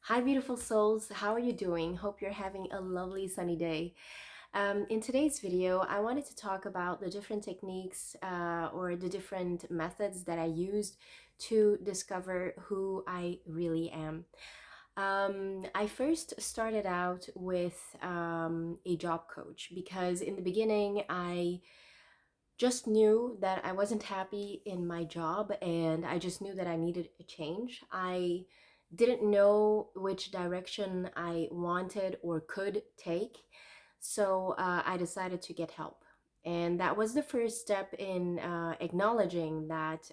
Hi, beautiful souls. How are you doing? Hope you're having a lovely sunny day. In today's video, I wanted to talk about the different techniques or the different methods that I used to discover who I really am. I first started out with a job coach because in the beginning, I just knew that I wasn't happy in my job and I just knew that I needed a change. I didn't know which direction I wanted or could take. So I decided to get help. And that was the first step in acknowledging that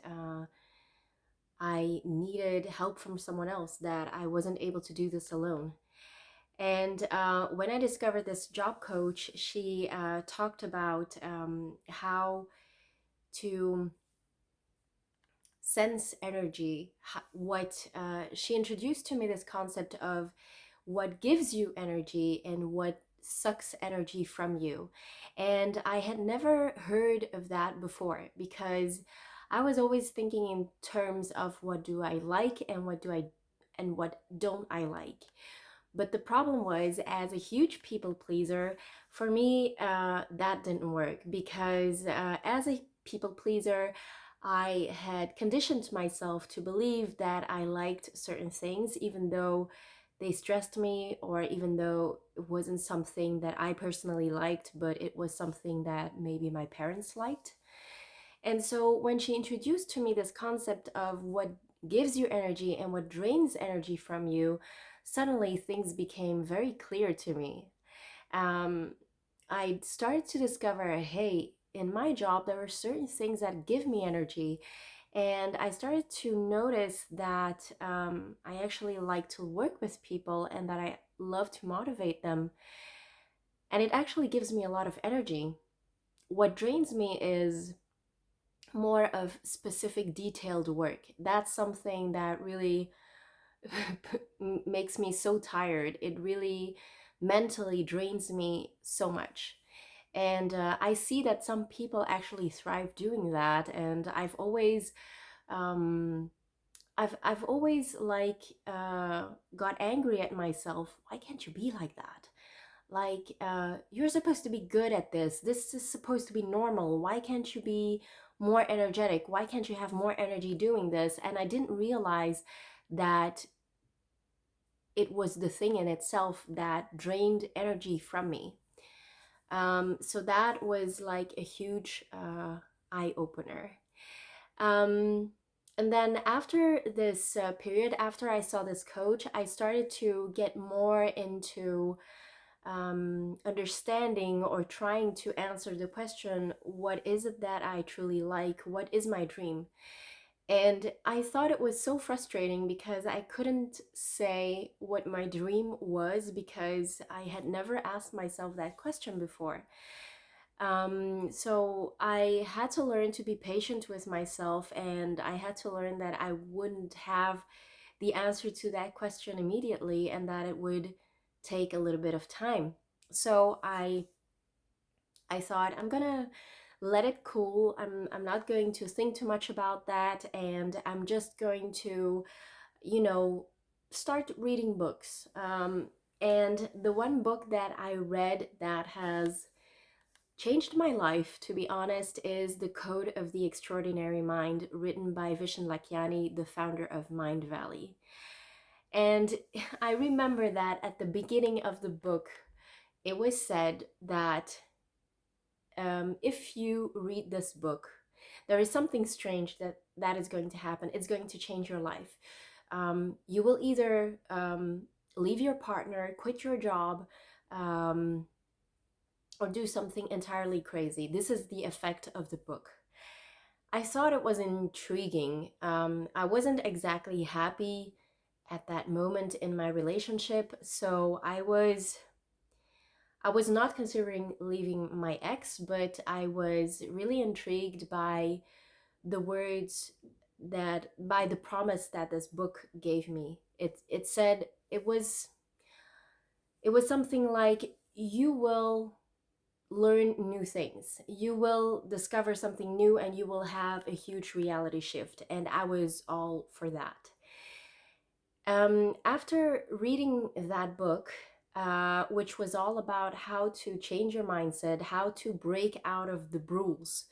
I needed help from someone else, that I wasn't able to do this alone. And when I discovered this job coach, she talked about how to sense energy. What she introduced to me this concept of what gives you energy and what sucks energy from you. And I had never heard of that before because I was always thinking in terms of what do I like and what don't I like. But the problem was, as a huge people pleaser, for me, that didn't work because as a people pleaser, I had conditioned myself to believe that I liked certain things, even though they stressed me, or even though it wasn't something that I personally liked, but it was something that maybe my parents liked. And so when she introduced to me this concept of what gives you energy and what drains energy from you, suddenly things became very clear to me. Um, I started to discover, hey, in my job, there were certain things that give me energy. And I started to notice that I actually like to work with people and that I love to motivate them. And it actually gives me a lot of energy. What drains me is more of specific detailed work. That's something that really makes me so tired. It really mentally drains me so much. And I see that some people actually thrive doing that. And um, I've always got angry at myself. Why can't you be like that? Like, you're supposed to be good at this. This is supposed to be normal. Why can't you be more energetic? Why can't you have more energy doing this? And I didn't realize that it was the thing in itself that drained energy from me. So that was like a huge eye opener. Um, and then after this period, after I saw this coach, I started to get more into understanding or trying to answer the question, what is it that I truly like? What is my dream? And I thought it was so frustrating because I couldn't say what my dream was because I had never asked myself that question before. So I had to learn to be patient with myself, and I had to learn that I wouldn't have the answer to that question immediately and that it would take a little bit of time. So I thought I'm gonna let it cool. I'm not going to think too much about that, and I'm just going to, you know, start reading books. And the one book that I read that has changed my life, to be honest, is The Code of the Extraordinary Mind, written by Vishen Lakhiani, the founder of Mind Valley. And I remember that at the beginning of the book, it was said that if you read this book, there is something strange that is going to happen. It's going to change your life. You will either leave your partner, quit your job, um, or do something entirely crazy. This is the effect of the book. I thought it was intriguing. I wasn't exactly happy at that moment in my relationship, so I was not considering leaving my ex, but I was really intrigued by the words by the promise that this book gave me. It said it was something like, you will learn new things. You will discover something new and you will have a huge reality shift. And I was all for that. After reading that book, which was all about how to change your mindset, how to break out of the rules,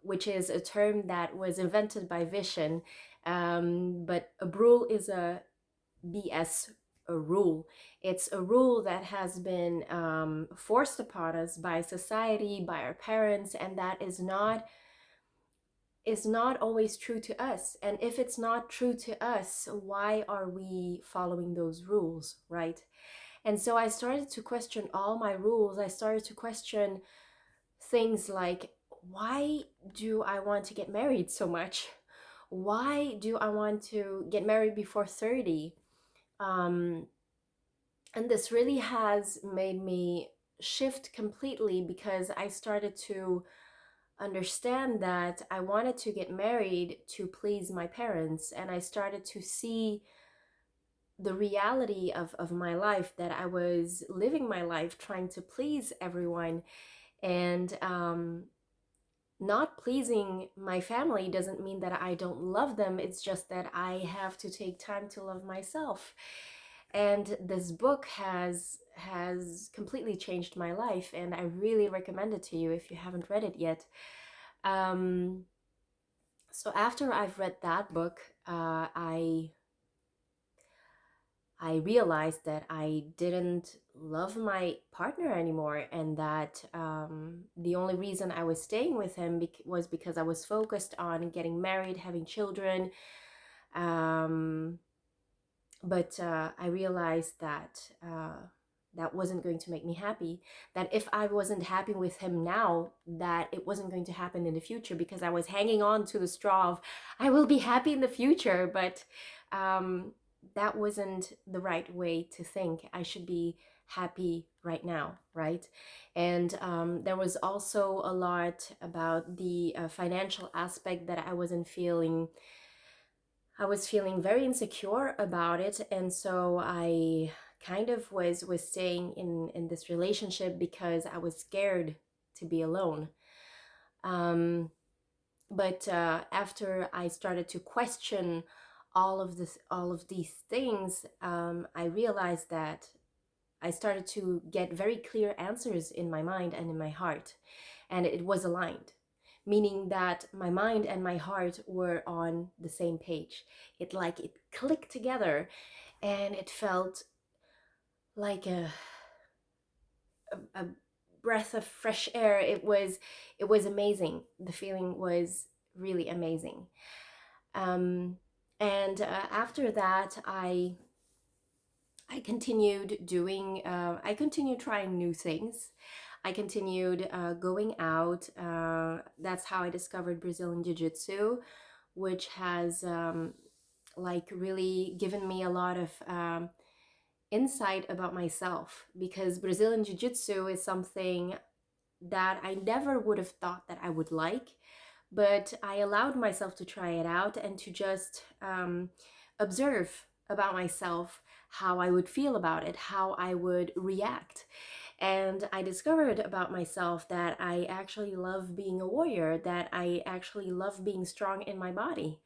which is a term that was invented by Vishen. But a rule is a BS, a rule. It's a rule that has been forced upon us by society, by our parents, and that is not always true to us. And if it's not true to us, why are we following those rules, right? And so I started to question all my rules. I started to question things like, why do I want to get married so much? Why do I want to get married before 30? Um, and this really has made me shift completely, because I started to understand that I wanted to get married to please my parents. And I started to see the reality of my life, that I was living my life trying to please everyone. And not pleasing my family doesn't mean that I don't love them. It's just that I have to take time to love myself. And this book has completely changed my life, and I really recommend it to you if you haven't read it yet. Um, so after I've read that book, I realized that I didn't love my partner anymore, and that the only reason I was staying with him was because I was focused on getting married, having children. Um, but I realized that that wasn't going to make me happy. That if I wasn't happy with him now, that it wasn't going to happen in the future, because I was hanging on to the straw of I will be happy in the future. But um, that wasn't the right way to think. I should be happy right now, right? And there was also a lot about the financial aspect that I was feeling very insecure about it. And so I kind of was staying in this relationship because I was scared to be alone. um but after I started to question all of these things, I realized that I started to get very clear answers in my mind and in my heart, and it was aligned, meaning that my mind and my heart were on the same page. It clicked together, and it felt like a breath of fresh air. It was amazing. The feeling was really amazing. Um, and after that, I continued trying new things. I continued going out. That's how I discovered Brazilian Jiu Jitsu, which has like really given me a lot of insight about myself, because Brazilian Jiu Jitsu is something that I never would have thought that I would like, but I allowed myself to try it out and to just observe about myself, how I would feel about it, how I would react. And I discovered about myself that I actually love being a warrior, that I actually love being strong in my body.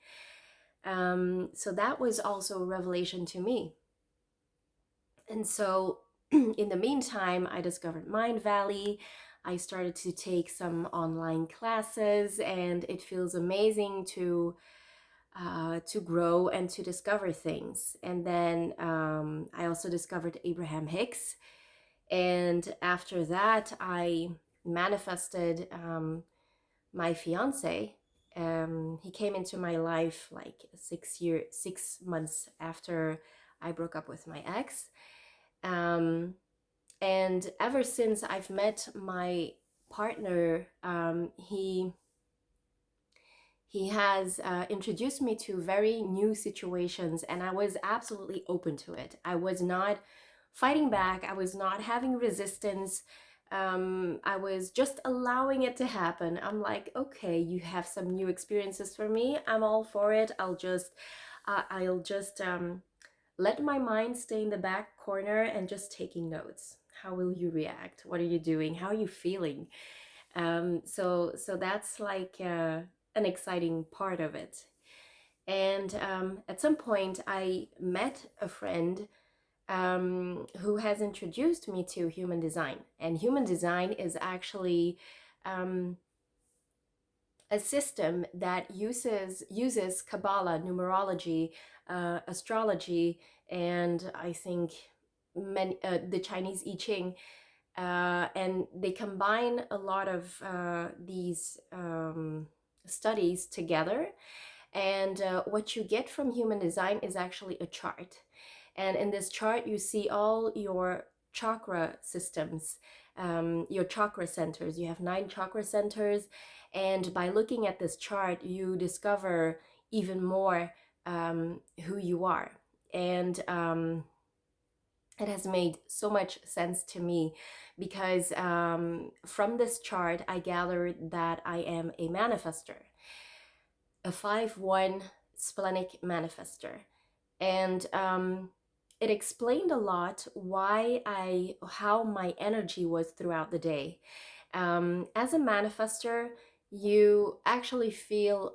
So that was also a revelation to me. And so, in the meantime, I discovered Mind Valley. I started to take some online classes, and it feels amazing to grow and to discover things. And then I also discovered Abraham Hicks, and after that, I manifested my fiance. He came into my life like 6 months after I broke up with my ex. Um, and ever since I've met my partner, he has introduced me to very new situations, and I was absolutely open to it. I was not fighting back, I was not having resistance. I was just allowing it to happen. I'm like, okay, you have some new experiences for me. I'm all for it. I'll just let my mind stay in the back corner and just taking notes. How will you react? What are you doing? How are you feeling? So that's like an exciting part of it. And at some point, I met a friend who has introduced me to human design. And human design is actually um, a system that uses Kabbalah, numerology, astrology, and I think the Chinese I Ching, and they combine a lot of these studies together. And what you get from human design is actually a chart. And in this chart, you see all your chakra systems, your chakra centers. You have 9 chakra centers. And by looking at this chart, you discover even more who you are. And it has made so much sense to me because from this chart, I gathered that I am a manifester, a 5-1 splenic manifester. And it explained a lot how my energy was throughout the day. As a manifester, you actually feel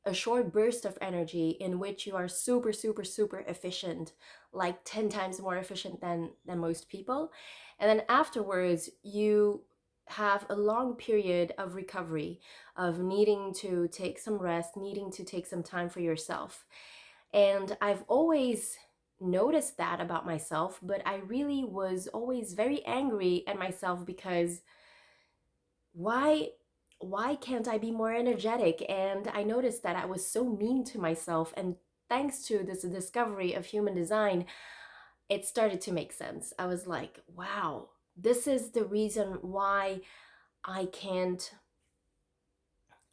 a short burst of energy in which you are super, super, super efficient, like 10 times more efficient than most people. And then afterwards, you have a long period of recovery, of needing to take some rest, needing to take some time for yourself. And I've always noticed that about myself, but I really was always very angry at myself because why why can't I be more energetic? And I noticed that I was so mean to myself. And thanks to this discovery of human design, it started to make sense. I was like, wow, this is the reason why I can't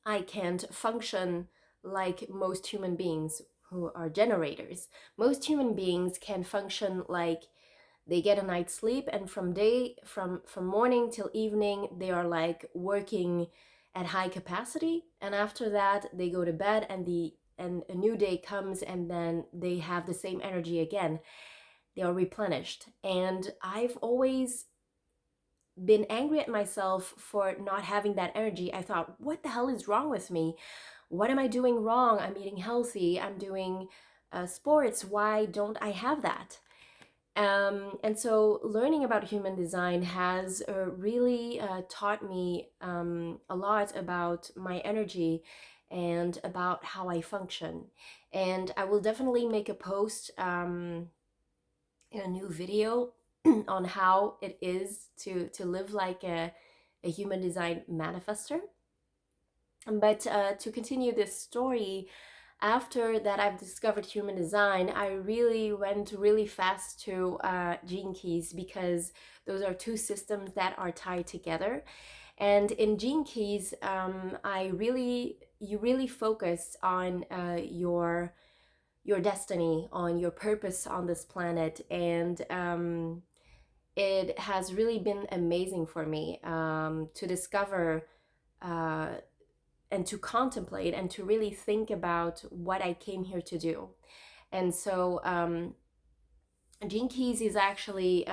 I can't function like most human beings who are generators. Most human beings can function like they get a night's sleep, and from morning till evening they are like working at high capacity, and after that they go to bed, and a new day comes, and then they have the same energy again. They are replenished. And I've always been angry at myself for not having that energy. I thought, what the hell is wrong with me? What am I doing wrong? I'm eating healthy, I'm doing sports. Why don't I have that? And so learning about human design has really taught me a lot about my energy and about how I function. And I will definitely make a post in a new video on how it is to live like a human design manifester. But to continue this story, after that I've discovered human design, I really went really fast to Gene Keys, because those are 2 systems that are tied together. And in Gene Keys, you really focus on your destiny, on your purpose on this planet. And it has really been amazing for me to discover uh, and to contemplate and to really think about what I came here to do. And so Gene Keys is actually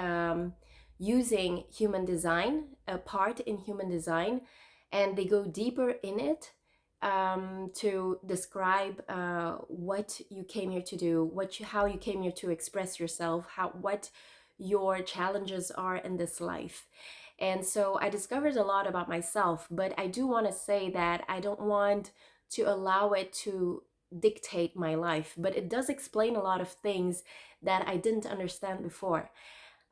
using human design, a part in human design, and they go deeper in it to describe what you came here to do, how you came here to express yourself, what your challenges are in this life. And so I discovered a lot about myself, but I do want to say that I don't want to allow it to dictate my life, but it does explain a lot of things that I didn't understand before.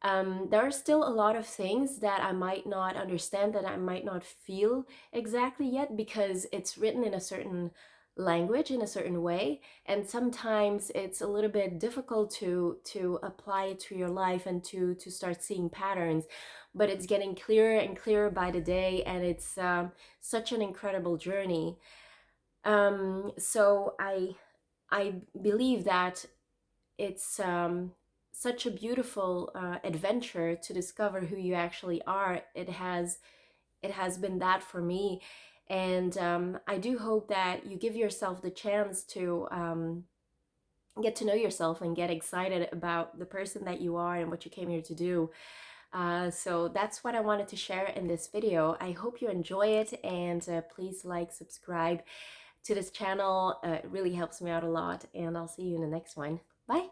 There are still a lot of things that I might not understand, that I might not feel exactly yet, because it's written in a certain language, in a certain way, and sometimes it's a little bit difficult to apply it to your life and to start seeing patterns. But it's getting clearer and clearer by the day, and it's such an incredible journey. So I believe that it's such a beautiful adventure to discover who you actually are. It has been that for me. And I do hope that you give yourself the chance to get to know yourself and get excited about the person that you are and what you came here to do. So that's what I wanted to share in this video. I hope you enjoy it, and please like, subscribe, to this channel. It really helps me out a lot, and I'll see you in the next one. Bye.